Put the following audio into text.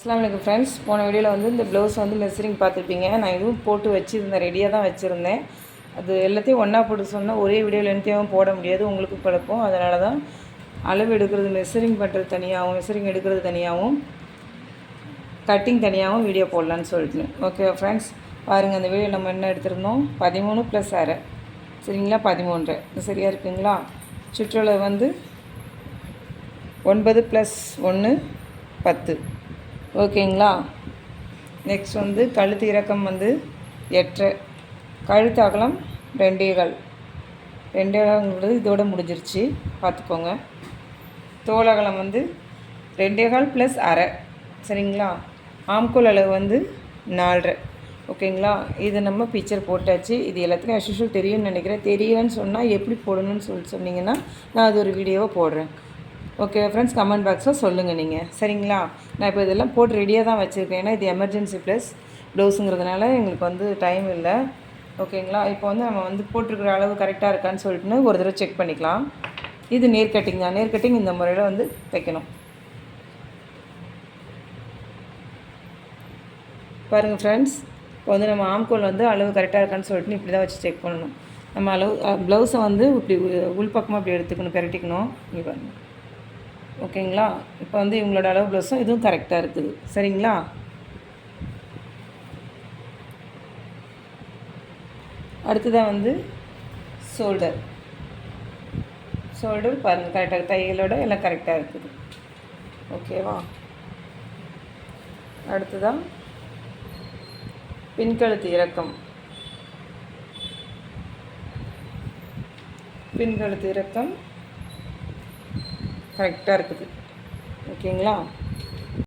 அஸ்ஸலாமு அலைக்கும் ஃப்ரெண்ட்ஸ். போன வீடியோவில் வந்து இந்த ப்ளவுஸ் வந்து மெஷரிங் பார்த்துருப்பீங்க. நான் இதுவும் போட்டு வச்சுருந்தேன், ரெடியாக தான் வச்சுருந்தேன். அது எல்லாத்தையும் ஒன்றா போட்டு சொன்னால் ஒரே வீடியோவில் லென்த்தியாகவும் போட முடியாது, உங்களுக்கு குழப்பம். அதனால தான் அளவு எடுக்கிறது, மெஷரிங் பண்ணுறது தனியாகவும், மெஷரிங் எடுக்கிறது தனியாகவும், கட்டிங் தனியாகவும் வீடியோ போடலான்னு சொல்லிட்டு. ஓகே ஃப்ரெண்ட்ஸ், பாருங்கள். அந்த வீடியோ நம்ம என்ன எடுத்திருந்தோம், 13 + அரை, சரிங்களா? 13 சரியாக இருக்குங்களா? சுற்றளவு வந்து 9 + 1 10. ஓகேங்களா? நெக்ஸ்ட் வந்து கழுத்து இறக்கம் வந்து 8, கழுத்து அகலம் 2.25. 2.25ங்கிறது இதோட முடிஞ்சிருச்சு, பார்த்துக்கோங்க. தோல் அகலம் வந்து 2.25 + அரை, சரிங்களா? ஆம்கோல் அளவு வந்து 4.5. ஓகேங்களா? இது நம்ம பிக்சர் போட்டாச்சு. இது எல்லாத்துக்கும் அஸ்யூஷுவல் தெரியும்னு நினைக்கிறேன். தெரியலன்னு சொன்னால் எப்படி போடணும்னு சொன்னீங்கன்னா நான் அது ஒரு வீடியோவை போடுறேன். ஓகே ஃப்ரெண்ட்ஸ், கமெண்ட் பாக்ஸில் சொல்லுங்கள் நீங்கள், சரிங்களா? நான் இப்போ இதெல்லாம் போட்டு ரெடியாக தான் வச்சுருக்கேன். ஏன்னா இது எமர்ஜென்சி ப்ளஸ் ப்ளவுஸுங்கிறதுனால எங்களுக்கு வந்து டைம் இல்லை. ஓகேங்களா? இப்போ வந்து நம்ம வந்து போட்டிருக்கிற அளவு கரெக்டாக இருக்கான்னு சொல்லிட்டுன்னு ஒரு தடவை செக் பண்ணிக்கலாம். இது நேர் கட்டிங் தான். நேர் கட்டிங் இந்த முறையில் வந்து தைக்கணும். பாருங்கள் ஃப்ரெண்ட்ஸ், இப்போ வந்து நம்ம ஆம்கோல் வந்து அளவு கரெக்டாக இருக்கான்னு சொல்லிட்டு இப்படி தான் வச்சு செக் பண்ணணும். நம்ம அளவு ப்ளவுஸை வந்து இப்படி உள்பக்கமாக இப்படி எடுத்துக்கணும், பெரட்டிக்கணும். இங்கே பாருங்கள். ஓகேங்களா? இப்போ வந்து இவங்களோட அளவு ப்ளவுஸும் இதுவும் கரெக்டாக இருக்குது, சரிங்களா? அடுத்ததாக வந்து ஷோல்டர் பாருங்கள், கரெக்டாக தையலோட எல்லாம் கரெக்டாக இருக்குது. ஓகேவா? அடுத்ததாக பின்கழுத்து இறக்கம். பின்கழுத்து இறக்கம் கரெக்டாக இருக்குது. ஓகேங்களா?